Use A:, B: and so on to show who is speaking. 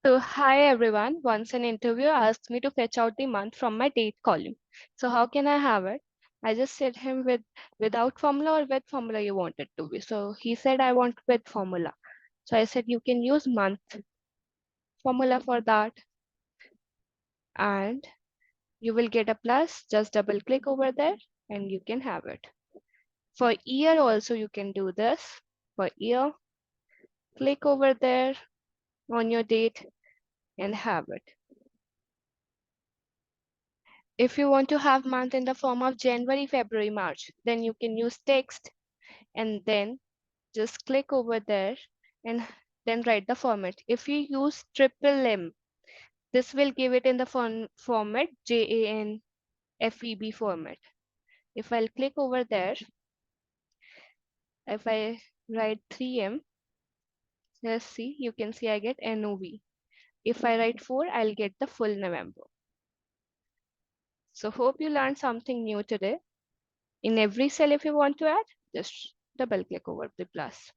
A: So, hi everyone. Once an interviewer asked me to fetch out the month from my date column. So, how can I have it? I just said him without formula or with formula you want it to be. So, he said I want with formula. So, I said you can use month formula for that and you will get a plus. Just double click over there and you can have it. For year also you can do this. For year, click over there on your date and have it. If you want to have month in the form of January, February, March, then you can use text and then just click over there and then write the format. If you use triple M, this will give it in the format JANFEB format. If I'll click over there, if I write 3M, let's see, you can see I get NOV. If I write 4, I'll get the full November. So hope you learned something new today. In every cell, if you want to add, just double click over the plus.